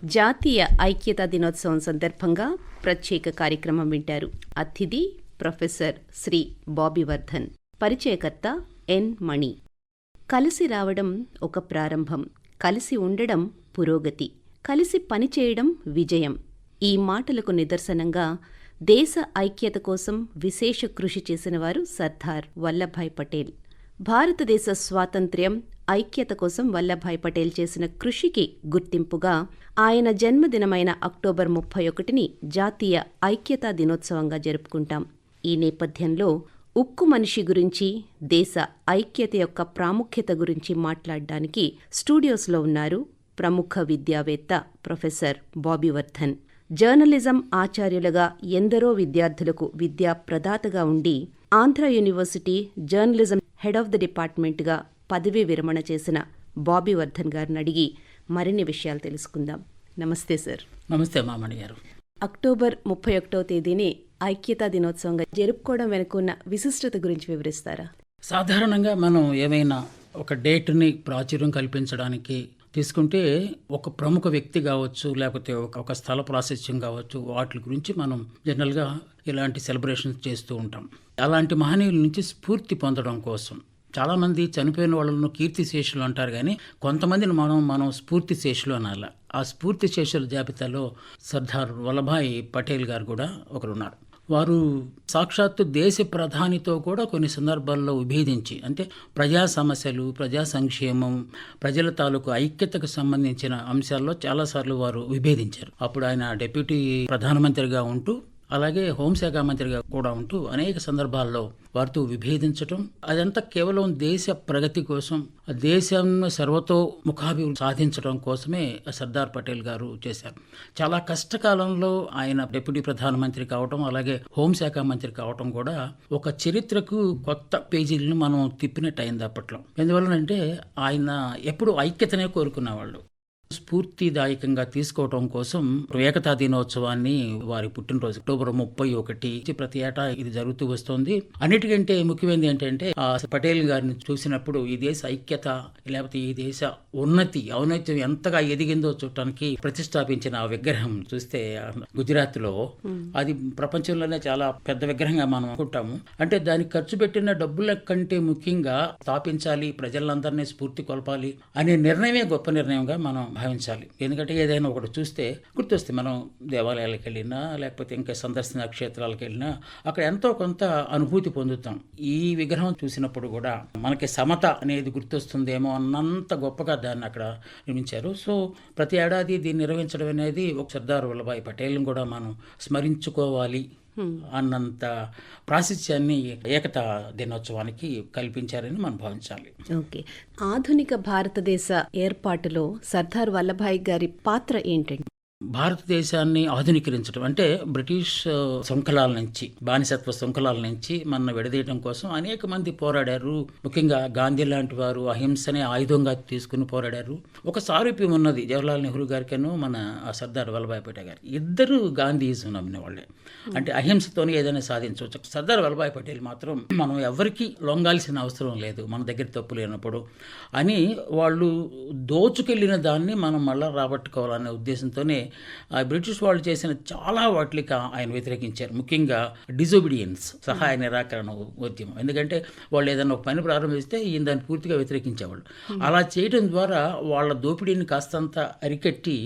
జాతీయ ఐక్యతా దినోత్సవం సందర్భంగా ప్రత్యేక కార్యక్రమం వింటారు. అతిథి ప్రొఫెసర్ శ్రీ బాబీ వర్ధన్, పరిచయకర్త ఎన్ మణి. కలిసి రావడం ఒక ప్రారంభం, కలిసి ఉండడం పురోగతి, కలిసి పనిచేయడం విజయం. ఈ మాటలకు నిదర్శనంగా దేశ ఐక్యత కోసం విశేష కృషి చేసినవారు సర్దార్ వల్లభాయ్ పటేల్. భారతదేశ స్వాతంత్ర్యం, ఐక్యత కోసం వల్లభాయ్ పటేల్ చేసిన కృషికి గుర్తింపుగా ఆయన జన్మదినమైన అక్టోబర్ 31ని జాతీయ ఐక్యతా దినోత్సవంగా జరుపుకుంటాం. ఈ నేపథ్యంలో ఉక్కు మనిషి గురించి, దేశ ఐక్యత యొక్క ప్రాముఖ్యత గురించి మాట్లాడడానికి స్టూడియోస్లో ఉన్నారు ప్రముఖ విద్యావేత్త ప్రొఫెసర్ బాబీ వర్ధన్. జర్నలిజం ఆచార్యులుగా ఎందరో విద్యార్థులకు విద్యా ప్రదాతగా ఉండి Andhra university journalism head of the డిపార్ట్మెంట్గా పదవీ విరమణ చేసిన బాబీ వర్ధన్ గారిని అడిగి మరిన్ని విషయాలు తెలుసుకుందాం. నమస్తే సార్. నమస్తే మామణి గారు. అక్టోబర్ 31వ తేదీని ఐక్యతా దినోత్సవంగా జరుపుకోవడం వెనుకున్న విశిష్టత గురించి వివరిస్తారా? సాధారణంగా మనం ఏమైనా ఒక డేట్ని ప్రాచుర్యం కల్పించడానికి తీసుకుంటే ఒక ప్రముఖ వ్యక్తి కావచ్చు, లేకపోతే ఒక స్థల ప్రాశస్త్యం కావచ్చు, వాటి గురించి మనం జనరల్గా ఇలాంటి సెలబ్రేషన్స్ చేస్తూ ఉంటాం. అలాంటి మహనీయుల నుంచి స్ఫూర్తి పొందడం కోసం చాలామంది చనిపోయిన వాళ్ళను కీర్తిశేషులు అంటారు, కానీ కొంతమందిని మనం స్ఫూర్తి శేషులు అనాలి. ఆ స్ఫూర్తి శేషుల జాబితాలో సర్దార్ వల్లభాయ్ పటేల్ గారు కూడా ఒకరున్నారు. వారు సాక్షాత్తు దేశ ప్రధానితో కూడా కొన్ని సందర్భాల్లో విభేదించి, అంటే ప్రజా సమస్యలు, ప్రజా సంక్షేమం, ప్రజల తాలూకు ఐక్యతకు సంబంధించిన అంశాల్లో చాలాసార్లు వారు విభేదించారు. అప్పుడు ఆయన డిప్యూటీ ప్రధానమంత్రిగా ఉంటూ, అలాగే హోంశాఖ మంత్రిగా కూడా ఉంటూ అనేక సందర్భాల్లో వారితో విభేదించటం, అదంతా కేవలం దేశ ప్రగతి కోసం, దేశం సర్వతోముఖాభివృద్ధి సాధించడం కోసమే సర్దార్ పటేల్ గారు చేశారు. చాలా కష్టకాలంలో ఆయన డిప్యూటీ ప్రధానమంత్రి కావటం, అలాగే హోంశాఖ మంత్రి కావటం కూడా ఒక చరిత్రకు కొత్త పేజీలను మనం తిప్పినట్టు అయింది అప్పట్లో. ఎందువలనంటే ఆయన ఎప్పుడు ఐక్యతనే కోరుకునేవాళ్ళు. స్ఫూర్తిదాయకంగా తీసుకోవటం కోసం ఏకతా దినోత్సవాన్ని, వారి పుట్టినరోజు అక్టోబర్ 31 ప్రతి ఏటా ఇది జరుగుతూ వస్తుంది. అన్నిటికంటే ముఖ్యమైనది ఏంటంటే ఆ పటేల్ గారిని చూసినప్పుడు ఈ దేశ ఐక్యత, లేకపోతే ఈ దేశ ఔన్నత్యం ఎంతగా ఎదిగిందో చూడటానికి ప్రతిష్టాపించిన ఆ విగ్రహం చూస్తే గుజరాత్ లో అది ప్రపంచంలోనే చాలా పెద్ద విగ్రహంగా మనం అనుకుంటాము. అంటే దానికి ఖర్చు పెట్టిన డబ్బుల కంటే ముఖ్యంగా స్థాపించాలి, ప్రజలందరినీ స్ఫూర్తి కొలపాలి అనే నిర్ణయమే గొప్ప నిర్ణయంగా మనం భావించాలి. ఎందుకంటే ఏదైనా ఒకటి చూస్తే గుర్తొస్తే, మనం దేవాలయాలకు వెళ్ళినా, లేకపోతే ఇంకా సందర్శన క్షేత్రాలకు వెళ్ళినా అక్కడ ఎంతో కొంత అనుభూతి పొందుతాం. ఈ విగ్రహం చూసినప్పుడు కూడా మనకి సమత అనేది గుర్తొస్తుందేమో అన్నంత గొప్పగా దాన్ని అక్కడ నిర్మించారు. సో ప్రతి ఏడాది దీన్ని నిర్వహించడం అనేది ఒక సర్దార్ వల్లభాయ్ పటేల్ని కూడా మనం స్మరించుకోవాలి అన్నంత ప్రాశస్త్యాన్ని ఏకతా దినోత్సవానికి కల్పించారని మనం భావించాలి. ఓకే, ఆధునిక భారతదేశ ఏర్పాటులో సర్దార్ వల్లభాయ్ గారి పాత్ర ఏంటండి? భారతదేశాన్ని ఆధునీకరించడం అంటే బ్రిటిష్ శృంఖలాల నుంచి, బానిసత్వ శృంఖలాల నుంచి మన విడదీయడం కోసం అనేక మంది పోరాడారు. ముఖ్యంగా గాంధీ లాంటి వారు అహింసనే ఆయుధంగా తీసుకుని పోరాడారు. ఒక సారూప్యం ఉన్నది జవహర్లాల్ నెహ్రూ గారికను మన సర్దార్ వల్లభాయ్ పటేల్ గారికి. ఇద్దరు గాంధీయిజం నమ్మిన వాళ్ళే, అంటే అహింసతోనే ఏదైనా సాధించవచ్చు. సర్దార్ వల్లభాయ్ పటేల్ మాత్రం మనం ఎవరికి లొంగాల్సిన అవసరం లేదు, మన దగ్గర తప్పు లేనప్పుడు అని వాళ్ళు దోచుకెళ్ళిన దాన్ని మనం మళ్ళీ రాబట్టుకోవాలనే ఉద్దేశంతోనే బ్రిటిష్ వాళ్ళు చేసిన చాలా వాటికి ఆయన వ్యతిరేకించారు. ముఖ్యంగా డిజోబీడియన్స్, సహాయ నిరాకరణ ఉద్యమం. ఎందుకంటే వాళ్ళు ఏదైనా ఒక పని ప్రారంభిస్తే ఈయన దాన్ని పూర్తిగా వ్యతిరేకించేవాళ్ళు. అలా చేయడం ద్వారా వాళ్ళ దోపిడీని కాస్తంత అరికట్టి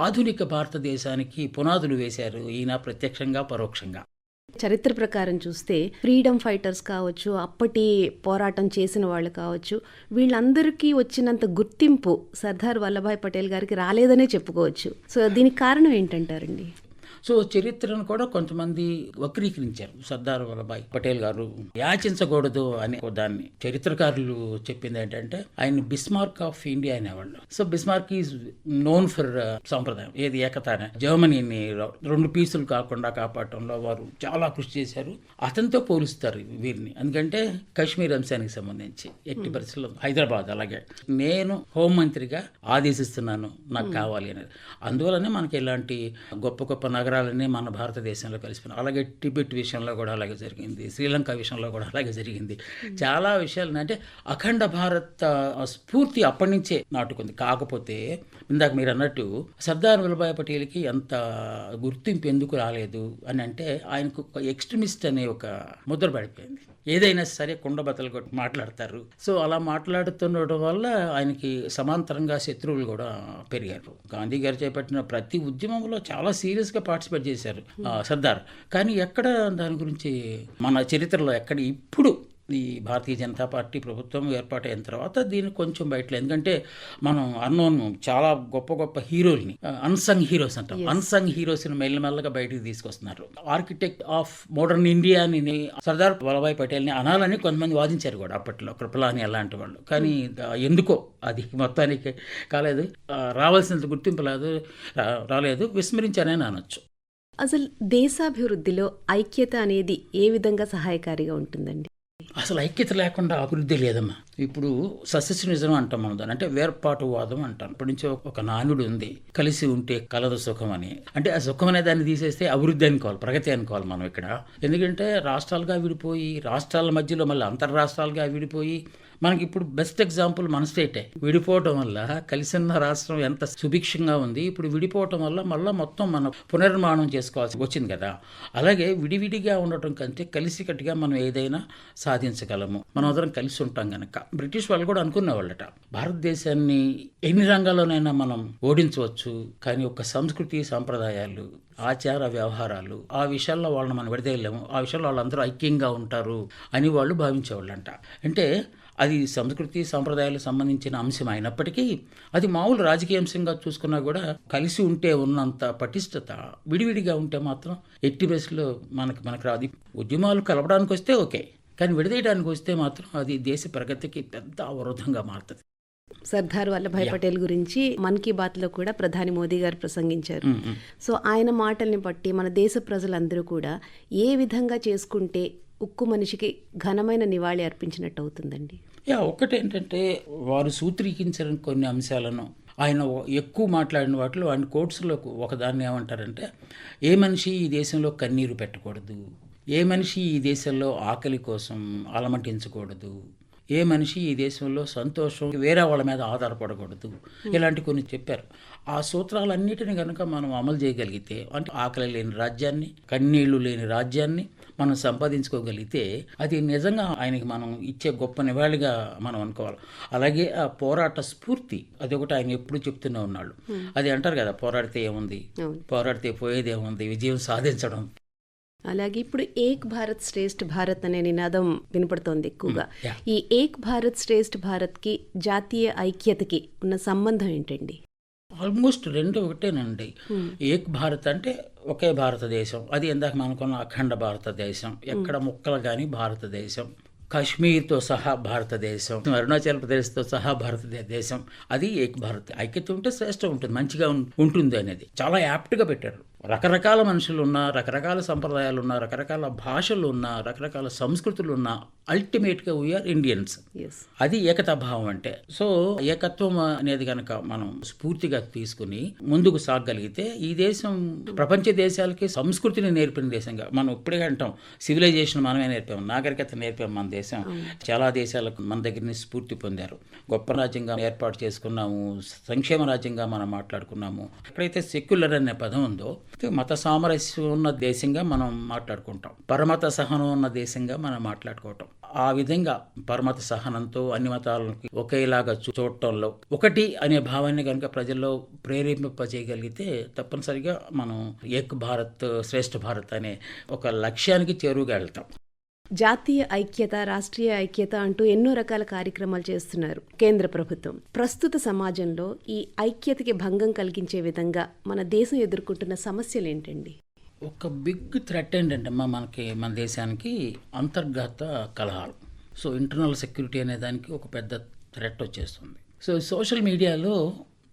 ఆధునిక భారతదేశానికి పునాదులు వేశారు ఈయన, ప్రత్యక్షంగా పరోక్షంగా. చరిత్ర ప్రకారం చూస్తే ఫ్రీడమ్ ఫైటర్స్ కావచ్చు, అప్పటి పోరాటం చేసిన వాళ్ళు కావచ్చు, వీళ్ళందరికీ వచ్చినంత గుర్తింపు సర్దార్ వల్లభాయ్ పటేల్ గారికి రాలేదనే చెప్పుకోవచ్చు. సో దీనికి కారణం ఏంటంటారండి? సో చరిత్రను కూడా కొంతమంది వక్రీకరించారు. సర్దార్ వల్లభాయ్ పటేల్ గారు యాచించకూడదు అనే దాన్ని చరిత్రకారులు చెప్పింది ఏంటంటే, ఆయన బిస్మార్క్ ఆఫ్ ఇండియా అనేవాళ్ళు. So Bismarck is known for సాంప్రదాయం, ఏది ఏకతానే. జర్మనీని 2 పీసులు కాకుండా కాపాడటంలో వారు చాలా కృషి చేశారు. అతనితో పోలుస్తారు వీరిని. ఎందుకంటే కాశ్మీర్ అంశానికి సంబంధించి ఎట్టి పరిస్థితుల్లో హైదరాబాద్, అలాగే నేను హోంమంత్రిగా ఆదేశిస్తున్నాను, నాకు కావాలి అనేది. అందువల్లనే మనకి ఇలాంటి గొప్ప గొప్ప నగరాలు నగరాలన్నీ మన భారతదేశంలో కలిసిపోయినాయి. అలాగే టిబెట్ విషయంలో కూడా అలాగే జరిగింది, శ్రీలంక విషయంలో కూడా అలాగే జరిగింది. చాలా విషయాలు అంటే అఖండ భారత స్ఫూర్తి అప్పటి నుంచే నాటుకుంది. కాకపోతే ఇందాక మీరు అన్నట్టు సర్దార్ వల్లభాయ్ పటేల్కి ఎంత గుర్తింపు ఎందుకు రాలేదు అని అంటే ఆయనకు ఒక ఎక్స్ట్రీమిస్ట్ అనే ఒక ముద్ర పడిపోయింది. ఏదైనా సరే కుండబద్దలు కొట్టి మాట్లాడతారు. సో అలా మాట్లాడుతుండటం వల్ల ఆయనకి సమాంతరంగా శత్రువులు కూడా పెరిగారు. గాంధీ గారు చేపట్టిన ప్రతి ఉద్యమంలో చాలా సీరియస్గా పార్టిసిపేట్ చేశారు సర్దార్. కానీ ఎక్కడ దాని గురించి మన చరిత్రలో ఎక్కడ ఇప్పుడు ఈ భారతీయ జనతా పార్టీ ప్రభుత్వం ఏర్పాటైన తర్వాత దీన్ని కొంచెం బయటలేదు. ఎందుకంటే మనం అన్నోన్ చాలా గొప్ప గొప్ప హీరోల్ని అన్సంగ్ హీరోస్ అంటాం, అన్సంగ్ హీరోస్ని మెల్లమెల్లగా బయటికి తీసుకొస్తున్నారు. ఆర్కిటెక్ట్ ఆఫ్ మోడర్న్ ఇండియా అని సర్దార్ వల్లభాయ్ పటేల్ని అనాలని కొంతమంది వాదించారు కూడా అప్పట్లో, కృపలాని అలాంటి వాళ్ళు. కానీ ఎందుకో అది మొత్తానికి కాలేదు, రావాల్సినంత గుర్తింపు రాలేదు, విస్మరించారని అనొచ్చు. అసలు దేశాభివృద్ధిలో ఐక్యత అనేది ఏ విధంగా సహాయకారిగా ఉంటుందండి? అసలు ఐక్యత లేకుండా అభివృద్ధి లేదమ్మా. ఇప్పుడు సస్యనిజం అంటాం మనం దాన్ని, అంటే వేర్పాటువాదం అంటాం. ఇప్పటి నుంచి ఒక నానుడు ఉంది, కలిసి ఉంటే కలదు సుఖం అని. అంటే ఆ సుఖం అనే దాన్ని తీసేస్తే అభివృద్ధి అనుకోవాలి, ప్రగతి అనుకోవాలి మనం ఇక్కడ. ఎందుకంటే రాష్ట్రాలుగా విడిపోయి, రాష్ట్రాల మధ్యలో మళ్ళీ అంతర్రాష్ట్రాలుగా విడిపోయి, మనకి ఇప్పుడు బెస్ట్ ఎగ్జాంపుల్ మన స్టేటే. విడిపోవటం వల్ల కలిసిన రాష్ట్రం ఎంత సుభిక్షంగా ఉంది, ఇప్పుడు విడిపోవటం వల్ల మళ్ళీ మొత్తం మనం పునర్నిర్మాణం చేసుకోవాల్సి వచ్చింది కదా. అలాగే విడివిడిగా ఉండటం కంటే కలిసికట్టుగా మనం ఏదైనా సాధించగలము, మనం అందరం కలిసి ఉంటాం కనుక. బ్రిటిష్ వాళ్ళు కూడా అనుకునేవాళ్ళట భారతదేశాన్ని ఎన్ని రంగాల్లోనైనా మనం ఓడించవచ్చు, కానీ ఒక సంస్కృతి సాంప్రదాయాలు ఆచార వ్యవహారాలు ఆ విషయాల్లో వాళ్ళని మనం విడదీయలేము, ఆ విషయాల్లో వాళ్ళందరూ ఐక్యంగా ఉంటారు అని వాళ్ళు భావించేవాళ్ళంట. అంటే అది సంస్కృతి సాంప్రదాయాలకు సంబంధించిన అంశం అయినప్పటికీ అది మామూలు రాజకీయ అంశంగా చూసుకున్నా కూడా కలిసి ఉంటే ఉన్నంత పటిష్టత విడివిడిగా ఉంటే మాత్రం ఎట్టి బస్సులో మనకు రాదు. ఉద్యమాలు కలపడానికి వస్తే ఓకే, కానీ విడదీయడానికి వస్తే మాత్రం అది దేశ ప్రగతికి పెద్ద అవరోధంగా మారుతుంది. సర్దార్ వల్లభాయ్ పటేల్ గురించి మన్ కీ బాత్లో కూడా ప్రధాని మోదీ గారు ప్రసంగించారు. సో ఆయన మాటల్ని బట్టి మన దేశ ప్రజలందరూ కూడా ఏ విధంగా చేసుకుంటే ఉక్కు మనిషికి ఘనమైన నివాళి అర్పించినట్టు అవుతుందండి? ఒకటేంటంటే వారు సూత్రీకరించిన కొన్ని అంశాలను ఆయన ఎక్కువ మాట్లాడిన వాటిలో ఆయన కోట్స్లో ఒకదాన్ని ఏమంటారంటే, ఏ మనిషి ఈ దేశంలో కన్నీరు పెట్టకూడదు, ఏ మనిషి ఈ దేశంలో ఆకలి కోసం అలమటించకూడదు, ఏ మనిషి ఈ దేశంలో సంతోషం వేరే వాళ్ళ మీద ఆధారపడకూడదు, ఇలాంటి కొన్ని చెప్పారు. ఆ సూత్రాలన్నిటిని కనుక మనం అమలు చేయగలిగితే, అంటే ఆకలి లేని రాజ్యాన్ని, కన్నీళ్లు లేని రాజ్యాన్ని మనం సంపాదించుకోగలిగితే అది నిజంగా ఆయనకి మనం ఇచ్చే గొప్ప నివాళిగా మనం అనుకోవాలి. అలాగే ఆ పోరాట స్ఫూర్తి అది ఒకటి ఆయన ఎప్పుడు చెప్తూనే ఉన్నాడు. అది అంటారు కదా, పోరాడితే ఏముంది, పోరాడితే పోయేదేముంది, విజయం సాధించడం. అలాగే ఇప్పుడు ఏక్ భారత్ శ్రేష్ఠ భారత్ అనే నినాదం వినపడుతోంది ఎక్కువగా. ఈ ఏక్ భారత్ శ్రేష్ఠ భారత్కి జాతీయ ఐక్యతకి ఉన్న సంబంధం ఏంటండి? ఆల్మోస్ట్ రెండు ఒకటేనండి. ఏక్ భారత్ అంటే ఒకే భారతదేశం, అది ఇందాక మనకున్న అఖండ భారతదేశం, ఎక్కడ ముక్కలు కానీ భారతదేశం, కాశ్మీర్తో సహా భారతదేశం, అరుణాచల్ ప్రదేశ్తో సహా భారతదేశం, అది ఏక్ భారత్. ఐక్యత ఉంటే శ్రేష్టం ఉంటుంది, మంచిగా ఉంటుంది అనేది చాలా యాప్ట్గా పెట్టారు. రకరకాల మనుషులు ఉన్నా, రకరకాల సంప్రదాయాలు ఉన్నా, రకరకాల భాషలు ఉన్నా, రకరకాల సంస్కృతులు ఉన్నా, అల్టిమేట్గా వీఆర్ ఇండియన్స్. అది ఏకతాభావం అంటే. సో ఏకత్వం అనేది కనుక మనం స్ఫూర్తిగా తీసుకుని ముందుకు సాగగలిగితే ఈ దేశం ప్రపంచ దేశాలకి సంస్కృతిని నేర్పిన దేశంగా, మనం ఇప్పుడే అంటాం సివిలైజేషన్ మనమే నేర్పాము, నాగరికత నేర్పాము. మన దేశం చాలా దేశాలకు మన దగ్గర నుంచి స్ఫూర్తి పొందారు. గొప్ప రాజ్యంగా ఏర్పాటు చేసుకున్నాము, సంక్షేమ రాజ్యంగా మనం మాట్లాడుకున్నాము. ఎక్కడైతే సెక్యులర్ అనే పదం ఉందో మత సామరస్యం ఉన్న దేశంగా మనం మాట్లాడుకుంటాం, పరమత సహనం ఉన్న దేశంగా మనం మాట్లాడుకోవటం. ఆ విధంగా పరమత సహనంతో అన్ని మతాలను ఒకేలాగా చూడటంలో ఒకటి అనే భావాన్ని కనుక ప్రజల్లో ప్రేరేపింపజేయగలిగితే తప్పనిసరిగా మనం ఏక్ భారత్ శ్రేష్ఠ భారత్ అనే ఒక లక్ష్యానికి చేరువుగా వెళ్తాం. జాతీయ ఐక్యత, రాష్ట్రీయ ఐక్యత అంటూ ఎన్నో రకాల కార్యక్రమాలు చేస్తున్నారు కేంద్ర ప్రభుత్వం. ప్రస్తుత సమాజంలో ఈ ఐక్యతకి భంగం కలిగించే విధంగా మన దేశం ఎదుర్కొంటున్న సమస్యలు ఏంటండి? ఒక బిగ్ థ్రెట్ ఏంటంటే మన దేశానికి అంతర్గత కలహాలు. సో ఇంటర్నల్ సెక్యూరిటీ అనే దానికి ఒక పెద్ద థ్రెట్ వచ్చేస్తుంది. సో సోషల్ మీడియాలో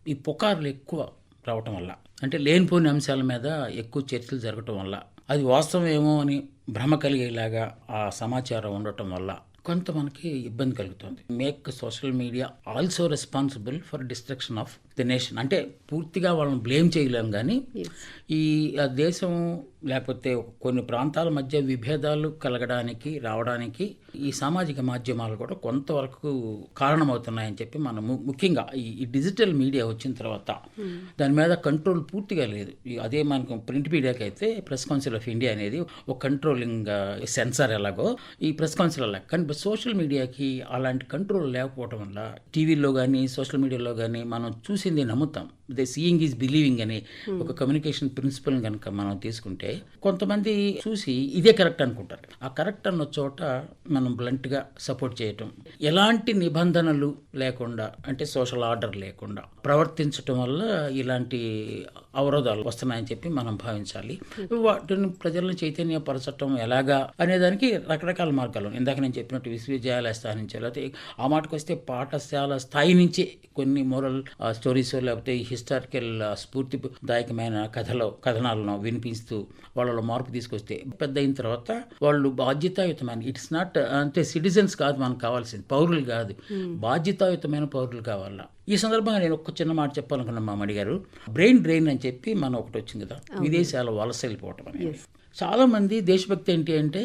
ఈ పుకార్లు ఎక్కువ రావటం వల్ల, అంటే లేనిపోని అంశాల మీద ఎక్కువ చర్చలు జరగటం వల్ల, అది వాస్తవం ఏమో అని భ్రమ కలిగేలాగా ఆ సమాచారం ఉండటం వల్ల కొంత మనకి ఇబ్బంది కలుగుతుంది. Make social media also responsible for destruction of the nation. అంటే పూర్తిగా వాళ్ళని బ్లేమ్ చేయలేం, కానీ ఈ దేశం లేకపోతే కొన్ని ప్రాంతాల మధ్య విభేదాలు కలగడానికి రావడానికి ఈ సామాజిక మాధ్యమాలు కూడా కొంతవరకు కారణమవుతున్నాయని చెప్పి మనం ముఖ్యంగా ఈ డిజిటల్ మీడియా వచ్చిన తర్వాత దాని మీద కంట్రోల్ పూర్తిగా లేదు. అదే మనకు ప్రింట్ మీడియాకి అయితే ప్రెస్ కౌన్సిల్ ఆఫ్ ఇండియా అనేది ఒక కంట్రోలింగ్ సెన్సార్ ఎలాగో ఈ ప్రెస్ కౌన్సిల్ అలా, కానీ సోషల్ మీడియాకి అలాంటి కంట్రోల్ లేకపోవడం వల్ల టీవీలో కానీ సోషల్ మీడియాలో కానీ మనం చూసింది నమ్ముతాం. దే సీయింగ్ ఈజ్ బిలీవింగ్ అనే ఒక కమ్యూనికేషన్ ప్రిన్సిపల్ కనుక మనం తీసుకుంటే కొంతమంది చూసి ఇదే కరెక్ట్ అనుకుంటారు. ఆ కరెక్ట్ అన్న చోట మనం బ్లంట్గా సపోర్ట్ చేయటం, ఎలాంటి నిబంధనలు లేకుండా అంటే సోషల్ ఆర్డర్ లేకుండా ప్రవర్తించటం వల్ల ఇలాంటి అవరోధాలు వస్తున్నాయని చెప్పి మనం భావించాలి. వాటిని ప్రజలను చైతన్యపరచటం ఎలాగా అనేదానికి రకరకాల మార్గాలు. ఇందాక నేను చెప్పినట్టు విశ్వవిద్యాలయ స్థాయి నుంచి, లేకపోతే ఆ మాటకు వస్తే పాఠశాల స్థాయి నుంచి కొన్ని మోరల్ స్టోరీస్ లేకపోతే హిస్టారికల్ స్ఫూర్తిదాయకమైన కథనాలను వినిపిస్తూ వాళ్ళలో మార్పు తీసుకొస్తే పెద్ద అయిన తర్వాత వాళ్ళు బాధ్యతాయుతమైన, ఇట్స్ నాట్ అంటే సిటిజన్స్ కాదు మనకు కావాల్సింది, పౌరులు కాదు, బాధ్యతాయుతమైన పౌరులు కావాలా. ఈ సందర్భంగా నేను ఒక చిన్న మాట చెప్పాలనుకున్నా మా మణి గారు. బ్రెయిన్ డ్రెయిన్ అని చెప్పి మనం ఒకటి వచ్చింది కదా, విదేశాల వలస వెళ్ళిపోవటం అనేది. చాలా మంది దేశభక్తి ఏంటి అంటే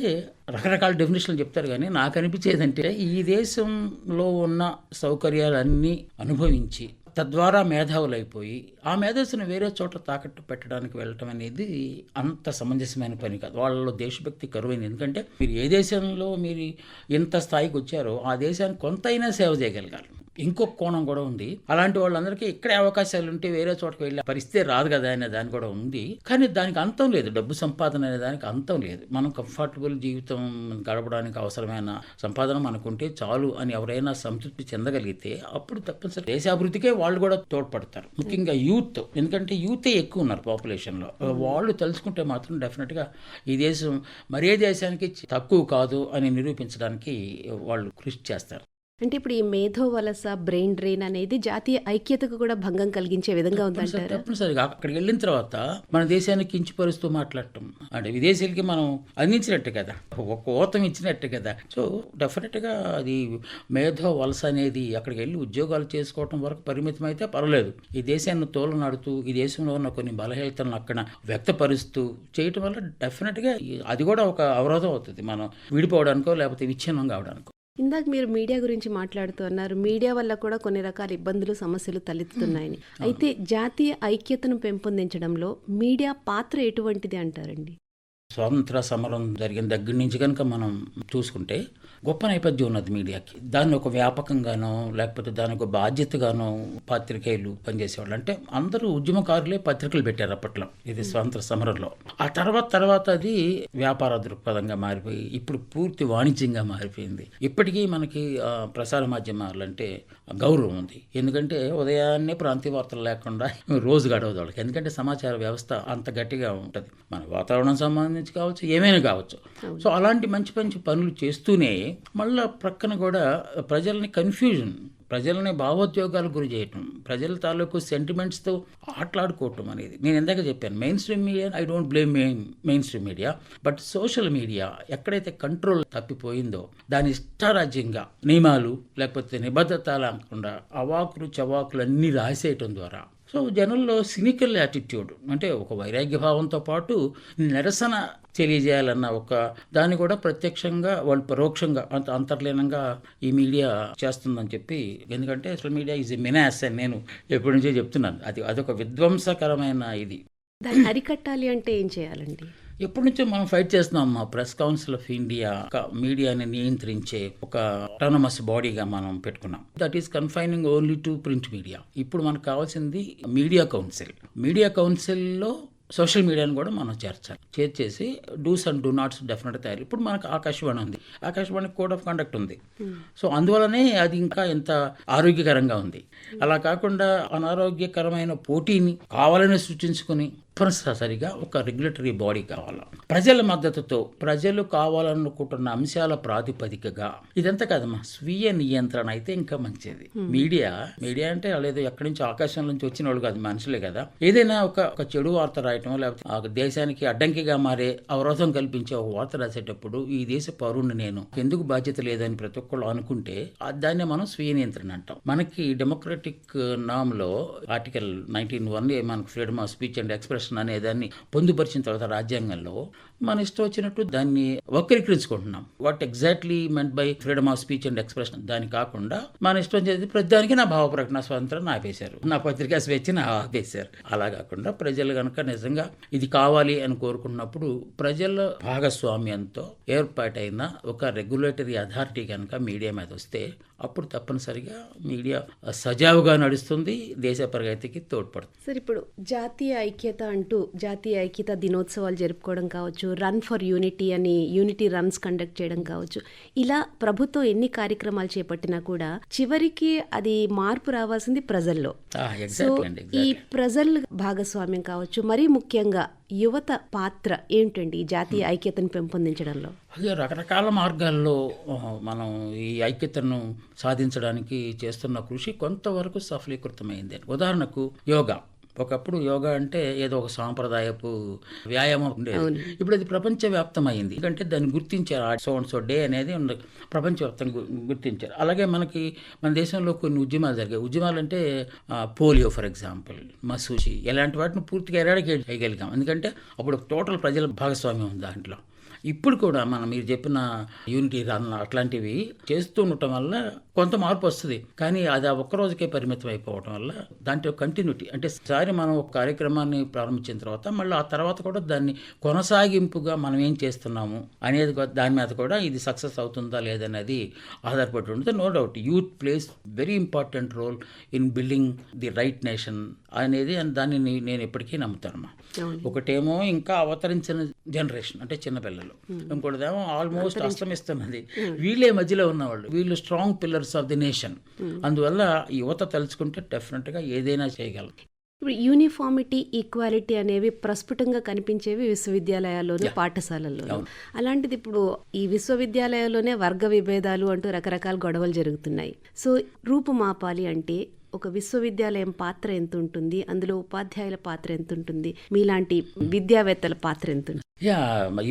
రకరకాల డెఫినేషన్లు చెప్తారు, కానీ నాకు అనిపించేది అంటే ఈ దేశంలో ఉన్న సౌకర్యాలన్నీ అనుభవించి తద్వారా మేధావులు అయిపోయి ఆ మేధస్సును వేరే చోట తాకట్టు పెట్టడానికి వెళ్ళటం అనేది అంత సమంజసమైన పని కాదు. వాళ్ళలో దేశభక్తి కరువైంది. ఎందుకంటే మీరు ఏ దేశంలో మీరు ఎంత స్థాయికి వచ్చారో ఆ దేశానికి కొంతైనా సేవ చేయగలగాలి. ఇంకొక కోణం కూడా ఉంది. అలాంటి వాళ్ళందరికీ ఇక్కడే అవకాశాలు ఉంటే వేరే చోటకి వెళ్ళే పరిస్థితి రాదు కదా అనే దాని కూడా ఉంది. కానీ దానికి అంతం లేదు. డబ్బు సంపాదన అనే దానికి అంతం లేదు. మనం కంఫర్టబుల్ జీవితం గడపడానికి అవసరమైన సంపాదన మనకుంటే చాలు అని ఎవరైనా సంతృప్తి చెందగలిగితే అప్పుడు తప్పనిసరి దేశాభివృద్ధికే వాళ్ళు కూడా తోడ్పడతారు. ముఖ్యంగా యూత్, ఎందుకంటే యూతే ఎక్కువ ఉన్నారు పాపులేషన్లో. వాళ్ళు తెలుసుకుంటే మాత్రం డెఫినెట్గా ఈ దేశం మరే దేశానికి తక్కువ కాదు అని నిరూపించడానికి వాళ్ళు కృషి చేస్తారు. అంటే ఇప్పుడు ఈ మేధో వలస, బ్రెయిన్ డ్రెయిన్ అనేది జాతీయ ఐక్యతకు కూడా భంగం కలిగించే విధంగా ఉందంటారు. తప్పనిసరిగా అక్కడికి వెళ్ళిన తర్వాత మన దేశాన్ని కించిపరుస్తూ మాట్లాడటం అంటే విదేశీయులకి మనం అందించినట్టు కదా, ఒక ఓతం ఇచ్చినట్టు కదా. సో డెఫినెట్గా అది మేధో వలస అనేది అక్కడికి వెళ్ళి ఉద్యోగాలు చేసుకోవటం వరకు పరిమితం అయితే పర్వాలేదు. ఈ దేశాన్ని తోలనాడుతూ ఈ దేశంలో ఉన్న కొన్ని బలహీనతలను అక్కడ వ్యక్తపరుస్తూ చేయటం వల్ల డెఫినెట్గా అది కూడా ఒక అవరోధం అవుతుంది, మనం విడిపోవడానికో లేకపోతే విచ్ఛిన్నం కావడానికో. ఇందాక మీరు మీడియా గురించి మాట్లాడుతూ అన్నారు, మీడియా వల్ల కూడా కొన్ని రకాల ఇబ్బందులు, సమస్యలు తలెత్తుతున్నాయని. అయితే జాతీయ ఐక్యతను పెంపొందించడంలో మీడియా పాత్ర ఎటువంటిది అంటారండి? స్వాతంత్ర సమరం జరిగిన దగ్గర నుంచి కనుక మనం చూసుకుంటే గొప్ప నేపథ్యం ఉన్నది మీడియాకి. దాన్ని ఒక వ్యాపకంగానో లేకపోతే దాని ఒక బాధ్యతగానో పాత్రికేయులు పనిచేసేవాళ్ళు. అంటే అందరూ ఉద్యమకారులే పత్రికలు పెట్టారు అప్పట్లో, ఇది స్వాతంత్ర సమరంలో. ఆ తర్వాత అది వ్యాపార దృక్పథంగా మారిపోయి ఇప్పుడు పూర్తి వాణిజ్యంగా మారిపోయింది. ఇప్పటికీ మనకి ప్రసార మాధ్యమాలు అంటే గౌరవం ఉంది. ఎందుకంటే ఉదయాన్నే ప్రాంతీయ వార్తలు లేకుండా రోజు గడవదు వాళ్ళకి. ఎందుకంటే సమాచార వ్యవస్థ అంత గట్టిగా ఉంటుంది. మన వాతావరణం సంబంధించి కావచ్చు, ఏమైనా కావచ్చు. సో అలాంటి మంచి మంచి పనులు చేస్తూనే మళ్ళీ ప్రక్కన కూడా ప్రజల్ని భావోద్వేగాలు గురి చేయటం, ప్రజల తాలూకు సెంటిమెంట్స్తో ఆటలాడుకోవటం అనేది. నేను ఇందాక చెప్పాను, main stream media, I don't blame main stream media, but social media ఎక్కడైతే కంట్రోల్ తప్పిపోయిందో దాని ఇష్టారాజ్యంగా నియమాలు లేకపోతే నిబద్ధత లేకుండా అవాకులు చవాకులు అన్నీ రాసేయటం ద్వారా సో జనంలో సినికల్ యాటిట్యూడ్ అంటే ఒక వైరాగ్య భావంతో పాటు నిరసన తెలియజేయాలన్న ఒక దాన్ని కూడా ప్రత్యక్షంగా వాళ్ళు పరోక్షంగా అంతర్లీనంగా ఈ మీడియా చేస్తుందని చెప్పి. ఎందుకంటే social media is a menace అని నేను ఎప్పటి నుంచో చెప్తున్నాను. అదొక విధ్వంసకరమైన ఇది. దాన్ని అరికట్టాలి అంటే ఏం చేయాలండి? ఎప్పటి నుంచో మనం ఫైట్ చేస్తున్నాం. మా ప్రెస్ కౌన్సిల్ ఆఫ్ ఇండియా మీడియాని నియంత్రించే ఒక అటానమస్ బాడీగా మనం పెట్టుకున్నాం. That is confining only to print media. ఇప్పుడు మనకు కావాల్సింది మీడియా కౌన్సిల్లో సోషల్ మీడియాని కూడా మనం చేర్చేసి dos and do nots definite తయారు. ఇప్పుడు మనకు ఆకాశవాణి ఉంది, ఆకాశవాణి కోడ్ ఆఫ్ కండక్ట్ ఉంది. సో అందువలనే అది ఇంకా ఎంత ఆరోగ్యకరంగా ఉంది. అలా కాకుండా అనారోగ్యకరమైన పోటీని కావాలని సృష్టించుకుని తప్పనిసరిగా ఒక రెగ్యులేటరీ బాడీ కావాలి. ప్రజల మద్దతుతో ప్రజలు కావాలనుకుంటున్న అంశాల ప్రాతిపదికగా ఇదంతా కాదమ్మా, స్వీయ నియంత్రణ అయితే ఇంకా మంచిది. మీడియా అంటే లేదు ఎక్కడి నుంచి ఆకాశం నుంచి వచ్చిన వాళ్ళు కాదు, మనుషులే కదా. ఏదైనా ఒక చెడు వార్త రాయటం లేకపోతే ఆ దేశానికి అడ్డంకిగా మారే అవరోధం కల్పించే ఒక వార్త రాసేటప్పుడు ఈ దేశ పౌరుణ్ణి నేను ఎందుకు బాధ్యత లేదని ప్రతి ఒక్కళ్ళు అనుకుంటే దాన్ని మనం స్వీయ నియంత్రణ అంటాం. మనకి డెమోక్రటిక్ నామ్లో ఆర్టికల్ 19(1) మనకు freedom of speech and expression అనే దాన్ని పొందుపరిచిన తర్వాత రాజ్యాంగంలో మన ఇష్టం వచ్చినట్టు దాన్ని వక్రీకరించుకుంటున్నాం. What exactly meant by freedom of speech and expression దాని కాకుండా మన ఇష్టం చేసి ప్రతిదానికి నా భావ ప్రకటన స్వాతంత్రం ఆపేశారు, నా పత్రికా స్వేచ్ఛను ఆపేశారు. అలా కాకుండా ప్రజలు కనుక నిజంగా ఇది కావాలి అని కోరుకున్నప్పుడు ప్రజల భాగస్వామ్యంతో ఏర్పాటైన ఒక రెగ్యులేటరీ అథారిటీ కనుక మీడియా మీద వస్తే అప్పుడు తప్పనిసరిగా మీడియా సజావుగా నడుస్తుంది, దేశ ప్రగతికి తోడ్పడుతుంది. సార్, ఇప్పుడు జాతీయ ఐక్యత అంటూ జాతీయ ఐక్యత దినోత్సవాలు జరుపుకోవడం కావచ్చు, రన్ ఫర్ యూనిటీ అని యూనిటీ రన్స్ కండక్ట్ చేయడం కావచ్చు, ఇలా ప్రభుత్వం ఎన్ని కార్యక్రమాలు చేపట్టినా కూడా చివరికి అది మార్పు రావాల్సింది ప్రజల్లో. సో ఈ ప్రజల భాగస్వామ్యం కావచ్చు, మరీ ముఖ్యంగా యువత పాత్ర ఏమిటండి ఈ జాతీయ ఐక్యతను పెంపొందించడంలో? అదే రకరకాల మార్గాల్లో మనం ఈ ఐక్యతను సాధించడానికి చేస్తున్న కృషి కొంతవరకు సఫలీకృతమైంది. ఉదాహరణకు యోగా. ఒకప్పుడు యోగా అంటే ఏదో ఒక సాంప్రదాయపు వ్యాయామం ఉండేది. ఇప్పుడు అది ప్రపంచవ్యాప్తమైంది. ఎందుకంటే దాన్ని గుర్తించారు. సో డే అనేది ప్రపంచవ్యాప్తంగా గుర్తించారు. అలాగే మన దేశంలో కొన్ని ఉద్యమాలు జరిగాయి. ఉద్యమాలు అంటే పోలియో ఫర్ ఎగ్జాంపుల్, మసూచి, ఇలాంటి వాటిని పూర్తిగా ఎరాడికేట్ చేయగలిగాం. ఎందుకంటే అప్పుడు టోటల్ ప్రజల భాగస్వామ్యం ఉంది దాంట్లో. ఇప్పుడు కూడా మీరు చెప్పిన యూనిటీ రన్ అట్లాంటివి చేస్తూ ఉండటం వల్ల కొంత మార్పు వస్తుంది. కానీ అది ఆ ఒక్కరోజుకే పరిమితం అయిపోవటం వల్ల దాంట్లో కంటిన్యూటీ అంటే ఒకసారి మనం ఒక కార్యక్రమాన్ని ప్రారంభించిన తర్వాత మళ్ళీ ఆ తర్వాత కూడా దాన్ని కొనసాగింపుగా మనం ఏం చేస్తున్నాము అనేది దాని మీద కూడా ఇది సక్సెస్ అవుతుందా లేదనేది ఆధారపడి ఉంటుంది. No doubt youth plays very important role in building the right nation అనేది దాన్ని నేను ఎప్పటికీ నమ్ముతానమ్మా. ఒకటేమో ఇంకా అవతరించిన జనరేషన్ అంటే చిన్నపిల్లలు, ఇంకోటిదేమో ఆల్మోస్ట్ అస్తమిస్తున్నది. వీళ్ళే మధ్యలో ఉన్నవాళ్ళు, వీళ్ళు strong pillars of the nation. అందువల్ల యువత తలుచుకుంటే డెఫినెట్గా ఏదైనా చేయగలం. ఇప్పుడు యూనిఫామిటీ, ఈక్వాలిటీ అనేవి ప్రస్ఫుటంగా కనిపించేవి విశ్వవిద్యాలయాల్లోనూ పాఠశాలల్లో. అలాంటిది ఇప్పుడు ఈ విశ్వవిద్యాలయాల్లోనే వర్గ విభేదాలు అంటూ రకరకాల గొడవలు జరుగుతున్నాయి. సో రూపుమాపాలి అంటే ఒక విశ్వవిద్యాలయం పాత్ర ఎంత ఉంటుంది, అందులో ఉపాధ్యాయుల పాత్ర ఎంత ఉంటుంది, మీలాంటి విద్యావేత్తల పాత్ర ఎంత ఉంటుంది?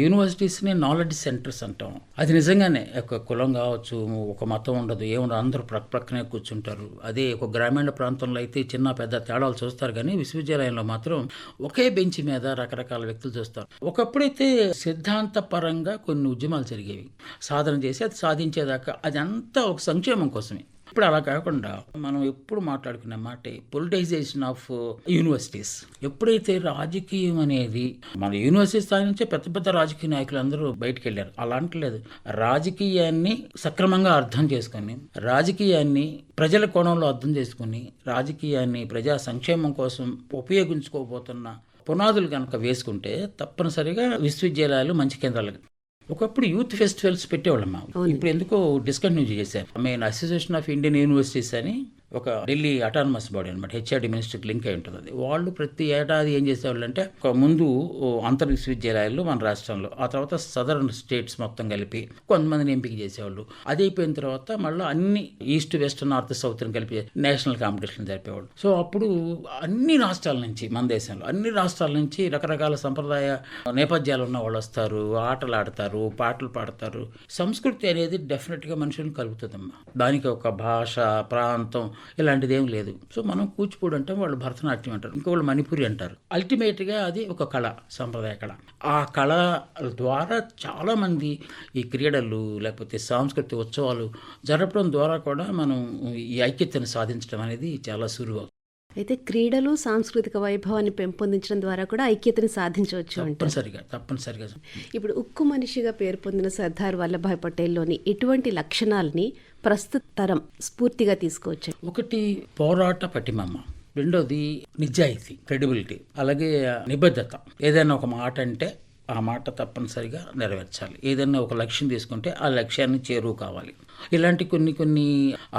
యూనివర్సిటీస్ని నాలెడ్జ్ సెంటర్స్ అంటాం. అది నిజంగానే ఒక కులం కావచ్చు, ఒక మతం ఉండదు, ఏముండదు, అందరూ ప్రక్కనే కూర్చుంటారు. అదే ఒక గ్రామీణ ప్రాంతంలో అయితే చిన్న పెద్ద తేడాలు చూస్తారు, కానీ విశ్వవిద్యాలయంలో మాత్రం ఒకే బెంచ్ మీద రకరకాల వ్యక్తులు చూస్తారు. ఒకప్పుడైతే సిద్ధాంతపరంగా కొన్ని ఉద్యమాలు జరిగేవి, సాధన చేసి అది సాధించేదాకా అది అంతా ఒక సంక్షేమం కోసమే. ఇప్పుడు అలా కాకుండా మనం ఎప్పుడు మాట్లాడుకునే మాట పొలిటైజేషన్ ఆఫ్ యూనివర్సిటీస్. ఎప్పుడైతే రాజకీయం అనేది మన యూనివర్సిటీ స్థాయి నుంచే పెద్ద పెద్ద రాజకీయ నాయకులు అందరూ బయటకు వెళ్ళారు. అలాంటి లేదు, రాజకీయాన్ని సక్రమంగా అర్థం చేసుకొని, రాజకీయాన్ని ప్రజల కోణంలో అర్థం చేసుకుని, రాజకీయాన్ని ప్రజా సంక్షేమం కోసం ఉపయోగించుకోబోతున్న పునాదులు కనుక వేసుకుంటే తప్పనిసరిగా విశ్వవిద్యాలయాలు మంచి కేంద్రాలు. ఒకప్పుడు యూత్ ఫెస్టివల్స్ పెట్టేవాళ్ళమ్మా, ఇప్పుడు ఎందుకో డిస్కంటిన్యూ చేశారు. అసోసియేషన్ ఆఫ్ ఇండియన్ యూనివర్సిటీస్ అని ఒక ఢిల్లీ అటానమస్ బాడీ అనమాట, హెచ్ఆర్డీ మినిస్ట్రీకి లింక్ అయి ఉంటుంది. వాళ్ళు ప్రతి ఏడాది ఏం చేసేవాళ్ళు అంటే ఒక ముందు అంతర్ విశ్వవిద్యాలయాలు మన రాష్ట్రంలో, ఆ తర్వాత సదరన్ స్టేట్స్ మొత్తం కలిపి కొంతమందిని ఎంపిక చేసేవాళ్ళు. అది అయిపోయిన తర్వాత మళ్ళీ అన్ని ఈస్ట్ వెస్ట్ నార్త్ సౌత్ని కలిపి నేషనల్ కాంపిటీషన్ జరిపేవాళ్ళు. సో అప్పుడు అన్ని రాష్ట్రాల నుంచి, మన దేశంలో అన్ని రాష్ట్రాల నుంచి రకరకాల సంప్రదాయ నేపథ్యాలు ఉన్న వాళ్ళు వస్తారు, ఆటలు ఆడతారు, పాటలు పాడతారు. సంస్కృతి అనేది డెఫినెట్గా మనుషులను కలుగుతుందమ్మా. దానికి ఒక భాష, ప్రాంతం ఇలాంటిది ఏం లేదు. సో మనం కూచిపూడి అంటాం, వాళ్ళు భరతనాట్యం అంటారు, ఇంకోళ్ళు మణిపురి అంటారు. అల్టిమేట్గా అది ఒక కళ, సంప్రదాయ కళ. ఆ కళ ద్వారా చాలామంది ఈ క్రీడలు లేకపోతే సాంస్కృతిక ఉత్సవాలు జరపడం ద్వారా కూడా మనం ఈ ఐక్యతను సాధించడం అనేది చాలా సులువు. అయితే క్రీడలు సాంస్కృతిక వైభవాన్ని పెంపొందించడం ద్వారా కూడా ఐక్యతను సాధించవచ్చు తప్పనిసరిగా. ఇప్పుడు ఉక్కు మనిషిగా పేరు పొందిన సర్దార్ వల్లభాయ్ పటేల్లోని ఎటువంటి లక్షణాలని ప్రస్తుత తరం స్ఫూర్తిగా తీసుకోవచ్చు? ఒకటి పోరాట పటిమమ్మ, రెండోది నిజాయితీ, క్రెడిబిలిటీ, అలాగే నిబద్ధత. ఏదైనా ఒక మాట అంటే ఆ మాట తప్పనిసరిగా నెరవేర్చాలి. ఏదైనా ఒక లక్ష్యం తీసుకుంటే ఆ లక్ష్యాన్ని చేరువ కావాలి. ఇలాంటి కొన్ని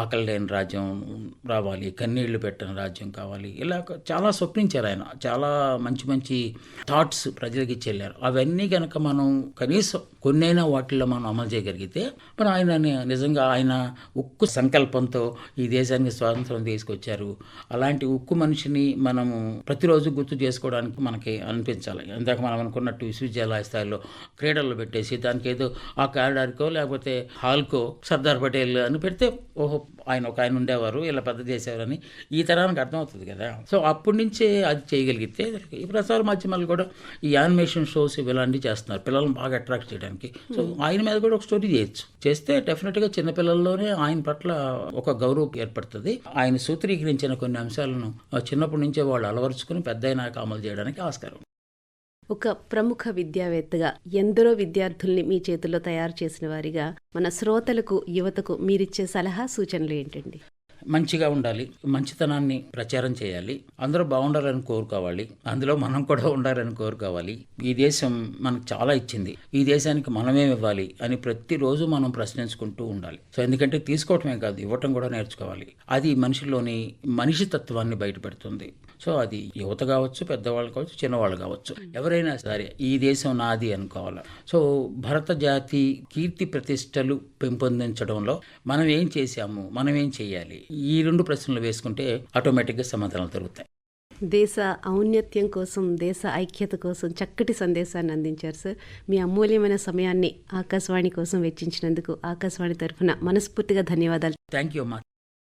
ఆకలి లేని రాజ్యం రావాలి, కన్నీళ్లు పెట్టని రాజ్యం కావాలి, ఇలా చాలా స్వప్నించారు ఆయన. చాలా మంచి థాట్స్ ప్రజలకి ఇచ్చి వెళ్ళారు. అవన్నీ కనుక మనం కనీసం కొన్నైనా వాటిల్లో మనం అమలు చేయగలిగితే మరి ఆయన నిజంగా ఆయన ఉక్కు సంకల్పంతో ఈ దేశానికి స్వాతంత్రం తీసుకొచ్చారు. అలాంటి ఉక్కు మనిషిని మనము ప్రతిరోజు గుర్తు చేసుకోవడానికి మనకి అనిపించాలి. ఇందాక మనం అనుకున్నట్టు విశ్వవిద్యాలయ స్థాయిలో క్రీడల్లో పెట్టేసి దానికి ఏదో ఆ కారిడార్కో లేకపోతే హాల్కో సర్దార్ పటేల్ అని పెడితే ఓహో ఆయన ఉండేవారు, ఇలా పెద్ద చేసేవారని ఈ తరానికి అర్థమవుతుంది కదా. సో అప్పటి నుంచే అది చేయగలిగితే ఈ ప్రసార మాధ్యమాలు కూడా ఈ యానిమేషన్ షోస్ ఇలాంటివి చేస్తున్నారు పిల్లలను బాగా అట్రాక్ట్ చేయడానికి. సో ఆయన మీద కూడా ఒక స్టోరీ చేస్తే డెఫినెట్గా చిన్నపిల్లల్లోనే ఆయన పట్ల ఒక గౌరవం ఏర్పడుతుంది. ఆయన సూత్రీకరించిన కొన్ని అంశాలను చిన్నప్పటి నుంచే వాళ్ళు అలవరుచుకుని పెద్ద అయినాక అమలు చేయడానికి ఆస్కారం. ఒక ప్రముఖ విద్యావేత్తగా ఎందరో విద్యార్థుల్ని మీ చేతుల్లో తయారు చేసిన వారిగా మన శ్రోతలకు, యువతకు మీరిచ్చే సలహా సూచనలు ఏంటండి? మంచిగా ఉండాలి, మంచితనాన్ని ప్రచారం చేయాలి, అందరూ బాగుండాలని కోరుకోవాలి, అందులో మనం కూడా ఉండాలని కోరుకోవాలి. ఈ దేశం మనకు చాలా ఇచ్చింది, ఈ దేశానికి మనమేమి ఇవ్వాలి అని ప్రతిరోజు మనం ప్రశ్నించుకుంటూ ఉండాలి. సో ఎందుకంటే తీసుకోవటమే కాదు, ఇవ్వటం కూడా నేర్చుకోవాలి. అది మనిషిలోని మనిషి తత్వాన్ని బయటపెడుతుంది. సో అది యువత కావచ్చు, పెద్దవాళ్ళు కావచ్చు, చిన్నవాళ్ళు కావచ్చు, ఎవరైనా సరే ఈ దేశం నాది అనుకోవాలి. సో భారత జాతి కీర్తి ప్రతిష్టలు పెంపొందించడంలో మనం ఏం చేశాము, మనం ఏం చేయాలి, ఈ 2 ప్రశ్నలు వేసుకుంటే ఆటోమేటిక్గా సమాధానాలు దొరుకుతాయి. దేశ ఔన్నత్యం కోసం, దేశ ఐక్యత కోసం చక్కటి సందేశాన్ని అందించారు సార్. మీ అమూల్యమైన సమయాన్ని ఆకాశవాణి కోసం వెచ్చించినందుకు ఆకాశవాణి తరఫున మనస్ఫూర్తిగా ధన్యవాదాలు. థ్యాంక్ యూ అమ్మా.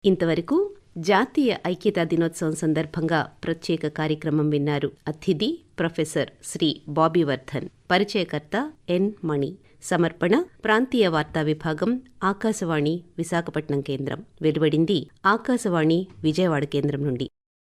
ఇంతవరకు జాతీయ ఐక్యతా దినోత్సవం సందర్భంగా ప్రత్యేక కార్యక్రమం విన్నారు. అతిథి ప్రొఫెసర్ శ్రీ బాబీ వర్ధన్, పరిచయకర్త ఎన్ మణి. సమర్పణ ప్రాంతీయ వార్తా విభాగం, ఆకాశవాణి విశాఖపట్నం కేంద్రం. వెలువడింది ఆకాశవాణి విజయవాడ కేంద్రం నుండి.